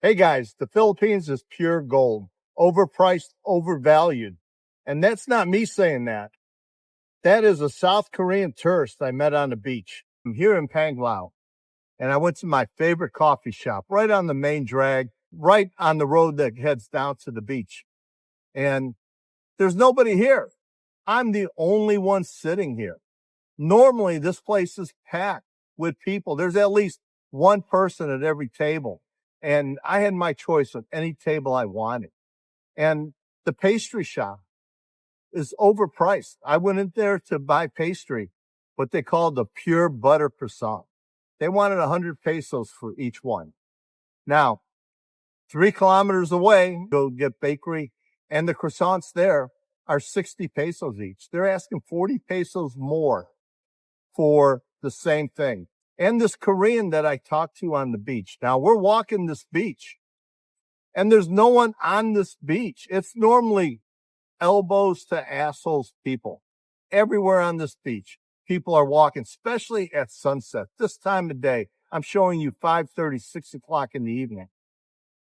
Hey guys, the Philippines is pure gold, overpriced, overvalued. And that's not me saying that. That is a South Korean tourist I met on the beach. I'm here in Panglao, and I went to my favorite coffee shop right on the main drag, right on the road that heads down to the beach. And there's nobody here. I'm the only one sitting here. Normally, this place is packed with people. There's at least one person at every table. And I had my choice of any table I wanted. And the pastry shop is overpriced. I went in there to buy pastry, what they call the pure butter croissant. They wanted 100 pesos for each one. Now, 3 kilometers away, go get bakery, and the croissants there are 60 pesos each. They're asking 40 pesos more for the same thing. And this Korean that I talked to on the beach. Now, we're walking this beach, and there's no one on this beach. It's normally elbows to assholes people. Everywhere on this beach, people are walking, especially at sunset. This time of day, I'm showing you 5:30, 6 o'clock in the evening.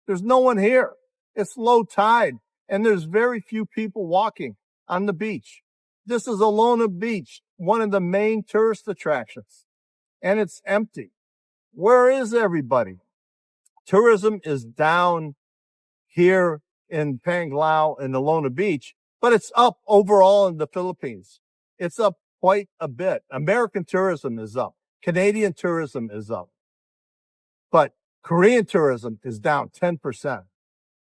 There's no one here. It's low tide, and there's very few people walking on the beach. This is Alona Beach, one of the main tourist attractions, and it's empty. Where is everybody? Tourism is down here in Panglao and Alona Beach, but it's up overall in the Philippines. It's up quite a bit. American tourism is up. Canadian tourism is up. But Korean tourism is down 10%.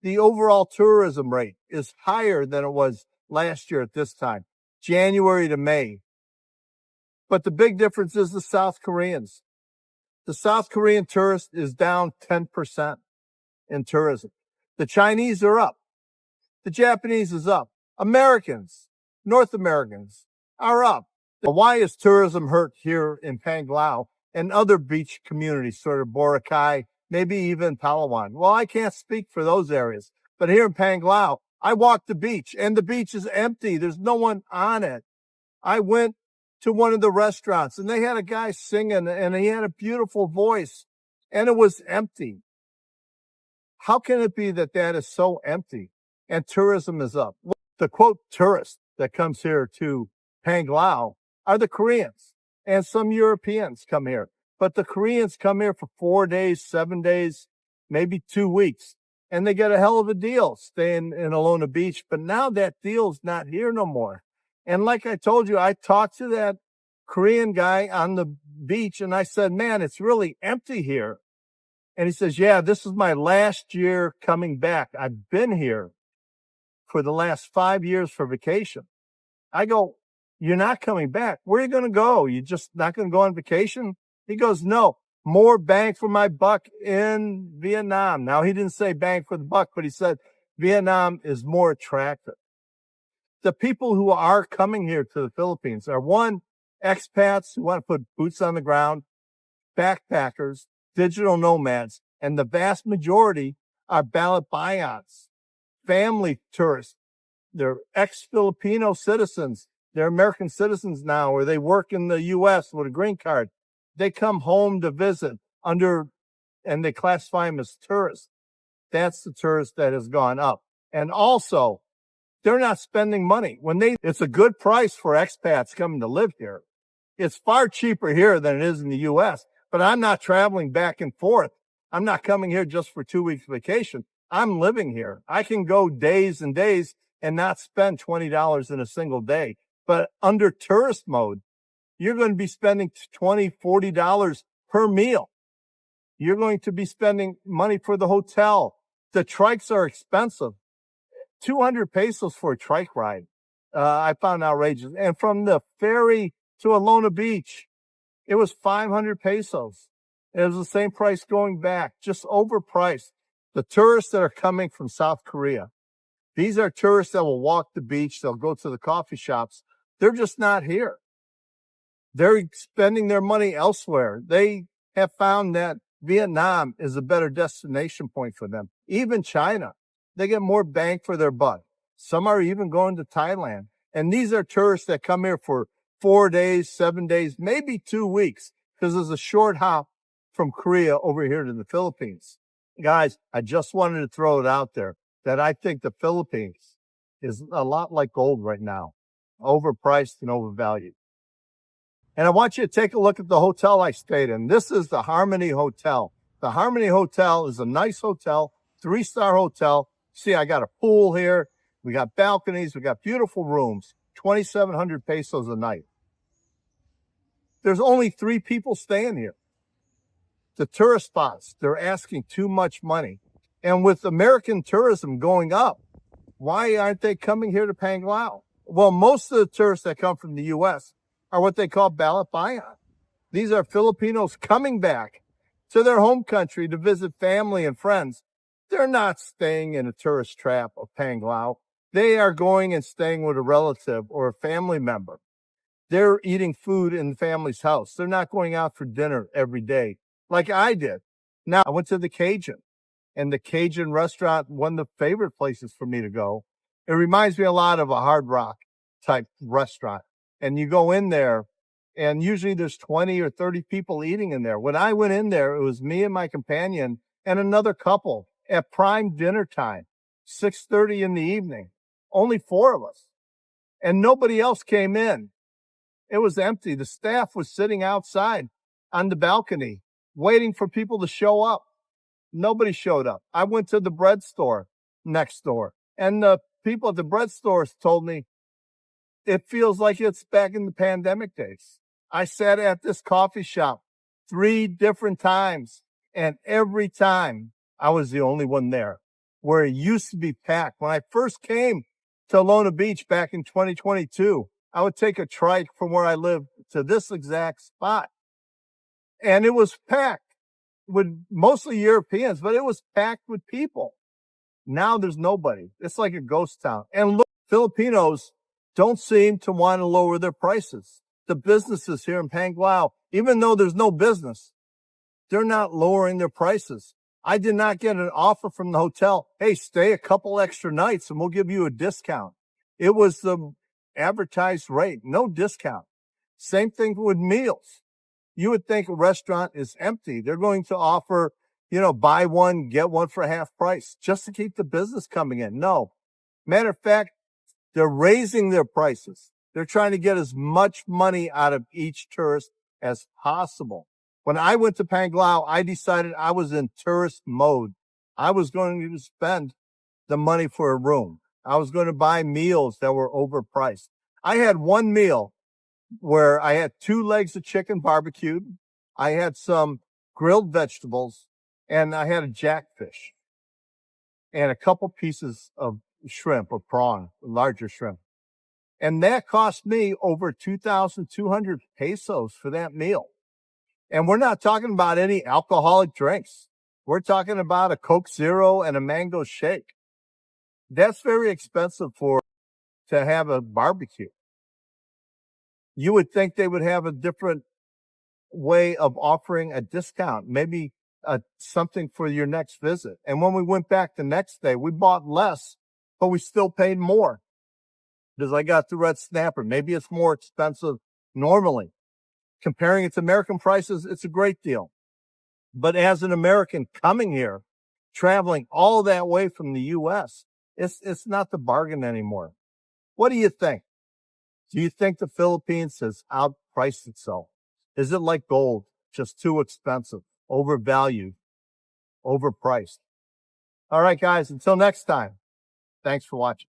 The overall tourism rate is higher than it was last year at this time, January to May. But the big difference is the South Koreans. The South Korean tourist is down 10% in tourism. The Chinese are up. The Japanese is up. Americans, North Americans are up. Why is tourism hurt here in Panglao and other beach communities, sort of Boracay, maybe even Palawan? Well, I can't speak for those areas, but here in Panglao, I walked the beach and the beach is empty. There's no one on it. I went to one of the restaurants and they had a guy singing and he had a beautiful voice and it was empty. How can it be that that is so empty and tourism is up? The quote tourist that comes here to Panglao are the Koreans, and some Europeans come here. But the Koreans come here for 4 days, 7 days, maybe 2 weeks, and they get a hell of a deal staying in Alona Beach. But now that deal's not here no more. And like I told you, I talked to that Korean guy on the beach and I said, man, it's really empty here. And he says, yeah, this is my last year coming back. I've been here for the last 5 years for vacation. I go, you're not coming back. Where are you going to go? You just not going to go on vacation? He goes, no, more bang for my buck in Vietnam. Now, he didn't say bang for the buck, but he said Vietnam is more attractive. The people who are coming here to the Philippines are, one, expats who want to put boots on the ground, backpackers, digital nomads, and the vast majority are balikbayans, family tourists. They're ex-Filipino citizens. They're American citizens now, or they work in the U.S. with a green card. They come home to visit and they classify them as tourists. That's the tourist that has gone up. And also, they're not spending money. It's a good price for expats coming to live here. It's far cheaper here than it is in the U.S., but I'm not traveling back and forth. I'm not coming here just for 2 weeks vacation. I'm living here. I can go days and days and not spend $20 in a single day. But under tourist mode, you're going to be spending $20, $40 per meal. You're going to be spending money for the hotel. The trikes are expensive. 200 pesos for a trike ride. I found outrageous. And from the ferry to Alona Beach, it was 500 pesos. It was the same price going back, just overpriced. The tourists that are coming from South Korea, these are tourists that will walk the beach. They'll go to the coffee shops. They're just not here. They're spending their money elsewhere. They have found that Vietnam is a better destination point for them. Even China, they get more bang for their buck. Some are even going to Thailand. And these are tourists that come here for 4 days, 7 days, maybe 2 weeks, because there's a short hop from Korea over here to the Philippines. Guys, I just wanted to throw it out there that I think the Philippines is a lot like gold right now, overpriced and overvalued. And I want you to take a look at the hotel I stayed in. This is the Harmony Hotel. The Harmony Hotel is a nice hotel, 3-star hotel. See, I got a pool here. We got balconies. We got beautiful rooms, 2,700 pesos a night. There's only 3 people staying here. The tourist spots, they're asking too much money. And with American tourism going up, why aren't they coming here to Panglao? Well, most of the tourists that come from the U.S. are what they call balikbayans. These are Filipinos coming back to their home country to visit family and friends. They're not staying in a tourist trap of Panglao. They are going and staying with a relative or a family member. They're eating food in the family's house. They're not going out for dinner every day like I did. Now, I went to the Cajun, and the Cajun restaurant, one of the favorite places for me to go. It reminds me a lot of a Hard Rock type restaurant. And you go in there, and usually there's 20 or 30 people eating in there. When I went in there, it was me and my companion and another couple at prime dinner time, 6:30 in the evening. Only 4 of us. And nobody else came in. It was empty. The staff was sitting outside on the balcony waiting for people to show up. Nobody showed up. I went to the bread store next door, and the people at the bread stores told me it feels like it's back in the pandemic days. I sat at this coffee shop 3 different times, and every time I was the only one there, where it used to be packed. When I first came to Alona Beach back in 2022, I would take a trike from where I lived to this exact spot. And it was packed with mostly Europeans, but it was packed with people. Now there's nobody. It's like a ghost town. And look, Filipinos don't seem to want to lower their prices. The businesses here in Panglao, even though there's no business, they're not lowering their prices. I did not get an offer from the hotel. Hey, stay a couple extra nights and we'll give you a discount. It was the advertised rate, no discount. Same thing with meals. You would think a restaurant is empty. They're going to offer, buy one, get one for half price just to keep the business coming in. No. Matter of fact, they're raising their prices. They're trying to get as much money out of each tourist as possible. When I went to Panglao, I decided I was in tourist mode. I was going to spend the money for a room. I was going to buy meals that were overpriced. I had one meal where I had 2 legs of chicken barbecued. I had some grilled vegetables, and I had a jackfish and a couple pieces of shrimp or prawn, larger shrimp. And that cost me over 2,200 pesos for that meal. And we're not talking about any alcoholic drinks. We're talking about a Coke Zero and a mango shake. That's very expensive to have a barbecue. You would think they would have a different way of offering a discount, maybe something for your next visit. And when we went back the next day, we bought less, but we still paid more because I got the red snapper. Maybe it's more expensive normally. Comparing it to American prices, it's a great deal. But as an American coming here, traveling all that way from the U.S., it's not the bargain anymore. What do you think? Do you think the Philippines has outpriced itself? Is it like gold, just too expensive, overvalued, overpriced? All right, guys, until next time, thanks for watching.